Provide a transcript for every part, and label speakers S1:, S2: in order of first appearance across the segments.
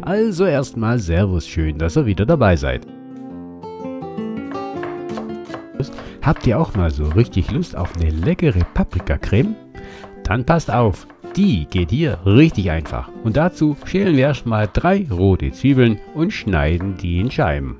S1: Also erstmal Servus, schön, dass ihr wieder dabei seid. Habt ihr auch mal so richtig Lust auf eine leckere Paprikacreme? Dann passt auf, die geht hier richtig einfach. Und dazu schälen wir erstmal 3 rote Zwiebeln und schneiden die in Scheiben.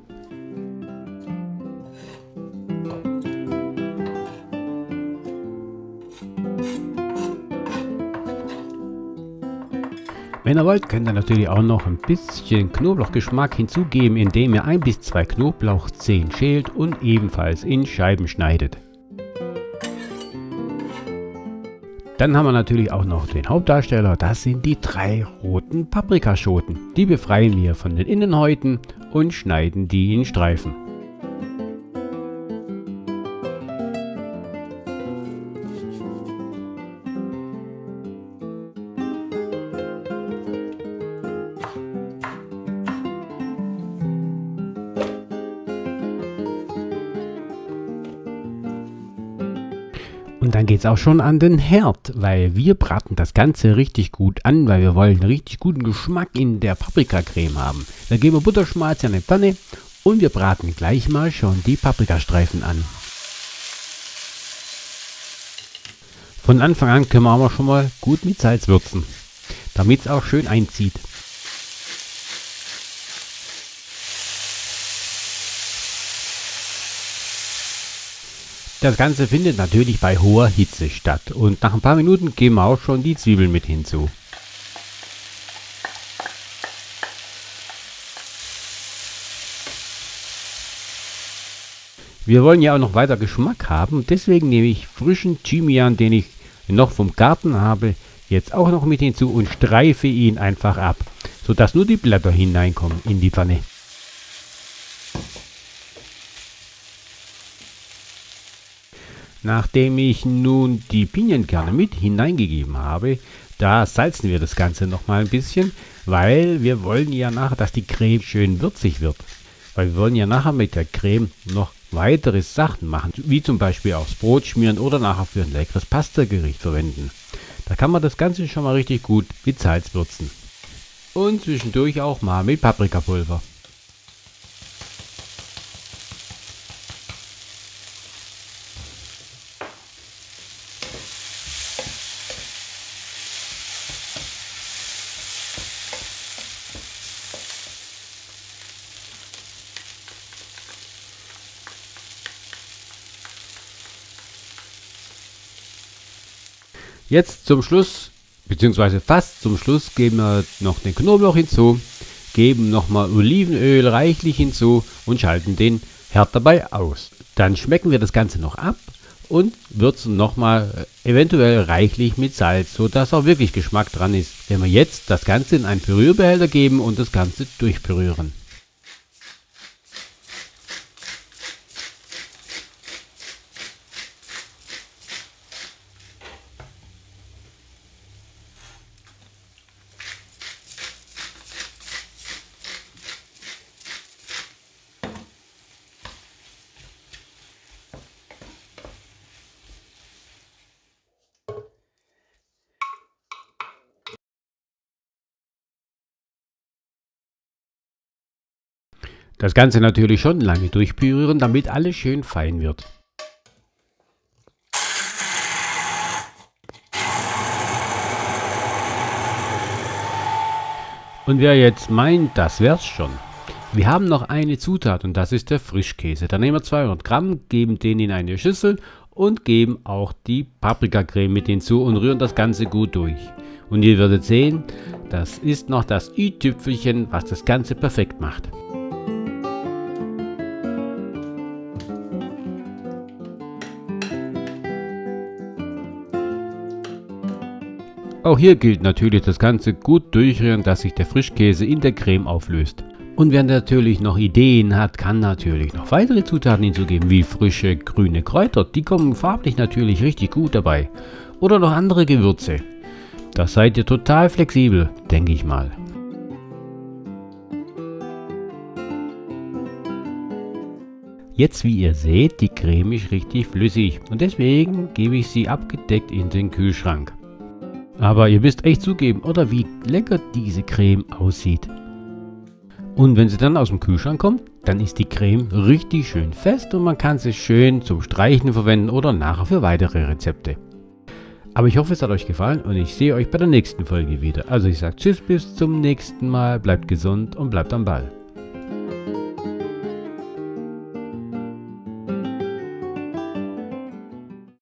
S1: Wenn ihr wollt, könnt ihr natürlich auch noch ein bisschen Knoblauchgeschmack hinzugeben, indem ihr 1 bis 2 Knoblauchzehen schält und ebenfalls in Scheiben schneidet. Dann haben wir natürlich auch noch den Hauptdarsteller, das sind die 3 roten Paprikaschoten. Die befreien wir von den Innenhäuten und schneiden die in Streifen. Und dann geht es auch schon an den Herd, weil wir braten das Ganze richtig gut an, weil wir wollen richtig guten Geschmack in der Paprikacreme haben. Da geben wir Butterschmalz in eine Pfanne und wir braten gleich mal schon die Paprikastreifen an. Von Anfang an können wir aber schon mal gut mit Salz würzen, damit es auch schön einzieht. Das Ganze findet natürlich bei hoher Hitze statt und nach ein paar Minuten geben wir auch schon die Zwiebeln mit hinzu. Wir wollen ja auch noch weiter Geschmack haben, deswegen nehme ich frischen Thymian, den ich noch vom Garten habe, jetzt auch noch mit hinzu und streife ihn einfach ab, sodass nur die Blätter hineinkommen in die Pfanne. Nachdem ich nun die Pinienkerne mit hineingegeben habe, da salzen wir das Ganze nochmal ein bisschen, weil wir wollen ja nachher, dass die Creme schön würzig wird. Weil wir wollen ja nachher mit der Creme noch weitere Sachen machen, wie zum Beispiel aufs Brot schmieren oder nachher für ein leckeres Pastagericht verwenden. Da kann man das Ganze schon mal richtig gut mit Salz würzen. Und zwischendurch auch mal mit Paprikapulver. Jetzt zum Schluss, beziehungsweise fast zum Schluss, geben wir noch den Knoblauch hinzu, geben nochmal Olivenöl reichlich hinzu und schalten den Herd dabei aus. Dann schmecken wir das Ganze noch ab und würzen nochmal eventuell reichlich mit Salz, sodass auch wirklich Geschmack dran ist. Wenn wir jetzt das Ganze in einen Pürierbehälter geben und das Ganze durchpürieren. Das Ganze natürlich schon lange durchpürieren, damit alles schön fein wird. Und wer jetzt meint, das wär's schon. Wir haben noch eine Zutat und das ist der Frischkäse. Da nehmen wir 200 Gramm, geben den in eine Schüssel und geben auch die Paprikacreme mit hinzu und rühren das Ganze gut durch. Und ihr werdet sehen, das ist noch das i-Tüpfelchen, was das Ganze perfekt macht. Auch hier gilt natürlich das Ganze gut durchrühren, dass sich der Frischkäse in der Creme auflöst. Und wer natürlich noch Ideen hat, kann natürlich noch weitere Zutaten hinzugeben, wie frische grüne Kräuter. Die kommen farblich natürlich richtig gut dabei. Oder noch andere Gewürze. Da seid ihr total flexibel, denke ich mal. Jetzt, wie ihr seht, die Creme ist richtig flüssig und deswegen gebe ich sie abgedeckt in den Kühlschrank. Aber ihr müsst echt zugeben, oder wie lecker diese Creme aussieht. Und wenn sie dann aus dem Kühlschrank kommt, dann ist die Creme richtig schön fest und man kann sie schön zum Streichen verwenden oder nachher für weitere Rezepte. Aber ich hoffe, es hat euch gefallen und ich sehe euch bei der nächsten Folge wieder. Also ich sage Tschüss, bis zum nächsten Mal, bleibt gesund und bleibt am Ball.